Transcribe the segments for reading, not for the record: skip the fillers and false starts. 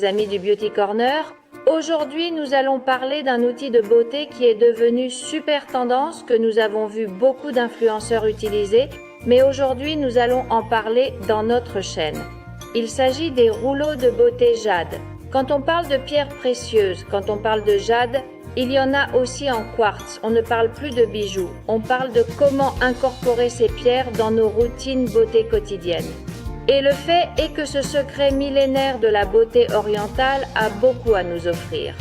amis du Beauty Corner. Aujourd'hui, nous allons parler d'un outil de beauté qui est devenu super tendance, que nous avons vu beaucoup d'influenceurs utiliser, mais aujourd'hui, nous allons en parler dans notre chaîne. Il s'agit des rouleaux de beauté jade. Quand on parle de pierres précieuses, quand on parle de jade, il y en a aussi en quartz. On ne parle plus de bijoux. On parle de comment incorporer ces pierres dans nos routines beauté quotidiennes. Et le fait est que ce secret millénaire de la beauté orientale a beaucoup à nous offrir.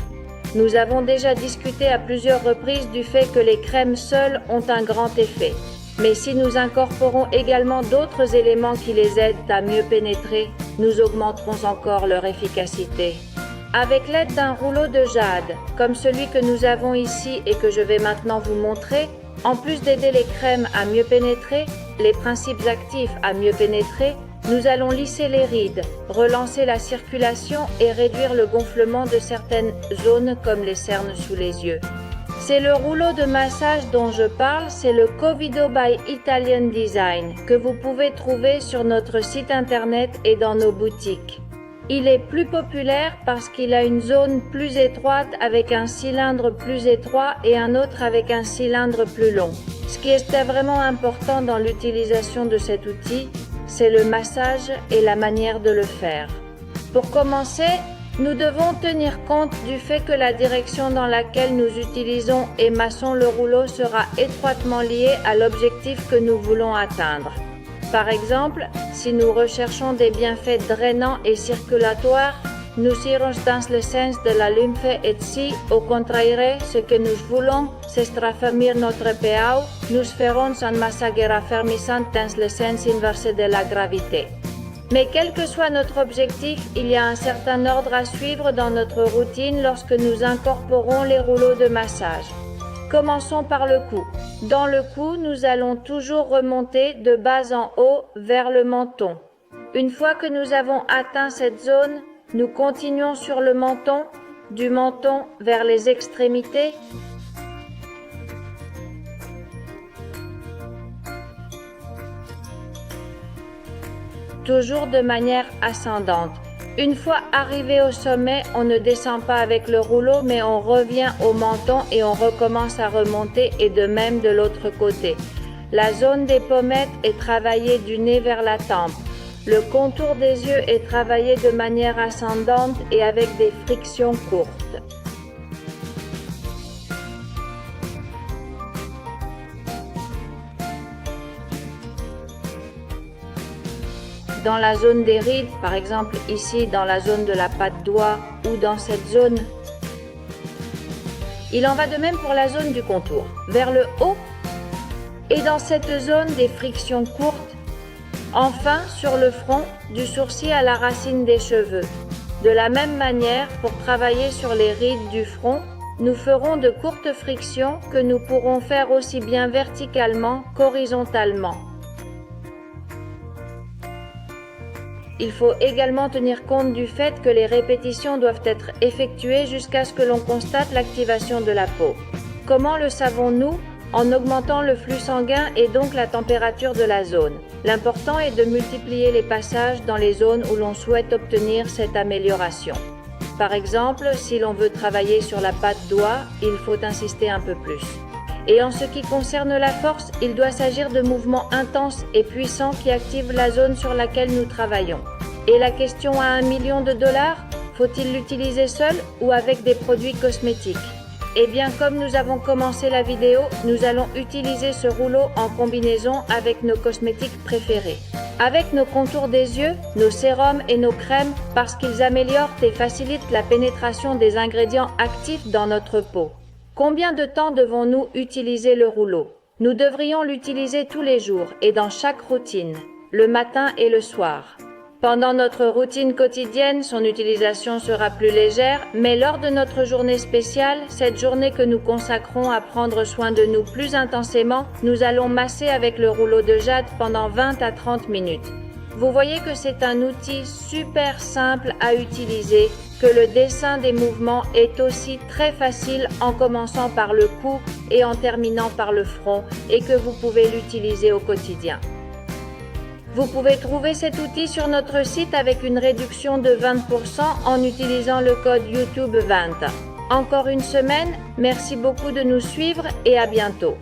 Nous avons déjà discuté à plusieurs reprises du fait que les crèmes seules ont un grand effet. Mais si nous incorporons également d'autres éléments qui les aident à mieux pénétrer, nous augmenterons encore leur efficacité. Avec l'aide d'un rouleau de jade, comme celui que nous avons ici et que je vais maintenant vous montrer, en plus d'aider les crèmes à mieux pénétrer, les principes actifs à mieux pénétrer, nous allons lisser les rides, relancer la circulation et réduire le gonflement de certaines zones comme les cernes sous les yeux. C'est le rouleau de massage dont je parle, c'est le Covido by Italian Design que vous pouvez trouver sur notre site internet et dans nos boutiques. Il est plus populaire parce qu'il a une zone plus étroite avec un cylindre plus étroit et un autre avec un cylindre plus long. Ce qui est vraiment important dans l'utilisation de cet outil, c'est le massage et la manière de le faire. Pour commencer, nous devons tenir compte du fait que la direction dans laquelle nous utilisons et massons le rouleau sera étroitement liée à l'objectif que nous voulons atteindre. Par exemple, si nous recherchons des bienfaits drainants et circulatoires, nous irons dans le sens de la lymphe et si, au contraire, ce que nous voulons, c'est raffermir notre pH, nous ferons un massage raffermissant dans le sens inverse de la gravité. Mais quel que soit notre objectif, il y a un certain ordre à suivre dans notre routine lorsque nous incorporons les rouleaux de massage. Commençons par le cou. Dans le cou, nous allons toujours remonter de bas en haut vers le menton. Une fois que nous avons atteint cette zone, nous continuons sur le menton, du menton vers les extrémités. Toujours de manière ascendante. Une fois arrivé au sommet, on ne descend pas avec le rouleau, mais on revient au menton et on recommence à remonter et de même de l'autre côté. La zone des pommettes est travaillée du nez vers la tempe. Le contour des yeux est travaillé de manière ascendante et avec des frictions courtes. Dans la zone des rides, par exemple ici dans la zone de la patte doigt ou dans cette zone. Il en va de même pour la zone du contour, vers le haut et dans cette zone des frictions courtes. Enfin, sur le front, du sourcil à la racine des cheveux. De la même manière, pour travailler sur les rides du front, nous ferons de courtes frictions que nous pourrons faire aussi bien verticalement qu'horizontalement. Il faut également tenir compte du fait que les répétitions doivent être effectuées jusqu'à ce que l'on constate l'activation de la peau. Comment le savons-nous? En augmentant le flux sanguin et donc la température de la zone. L'important est de multiplier les passages dans les zones où l'on souhaite obtenir cette amélioration. Par exemple, si l'on veut travailler sur la patte doigt, il faut insister un peu plus. Et en ce qui concerne la force, il doit s'agir de mouvements intenses et puissants qui activent la zone sur laquelle nous travaillons. Et la question à $1 million, faut-il l'utiliser seul ou avec des produits cosmétiques? Eh bien, comme nous avons commencé la vidéo, nous allons utiliser ce rouleau en combinaison avec nos cosmétiques préférés. Avec nos contours des yeux, nos sérums et nos crèmes parce qu'ils améliorent et facilitent la pénétration des ingrédients actifs dans notre peau. Combien de temps devons-nous utiliser le rouleau? Nous devrions l'utiliser tous les jours et dans chaque routine, le matin et le soir. Pendant notre routine quotidienne, son utilisation sera plus légère, mais lors de notre journée spéciale, cette journée que nous consacrons à prendre soin de nous plus intensément, nous allons masser avec le rouleau de jade pendant 20 à 30 minutes. Vous voyez que c'est un outil super simple à utiliser, que le dessin des mouvements est aussi très facile en commençant par le cou et en terminant par le front et que vous pouvez l'utiliser au quotidien. Vous pouvez trouver cet outil sur notre site avec une réduction de 20% en utilisant le code YouTube20. Encore une semaine, merci beaucoup de nous suivre et à bientôt.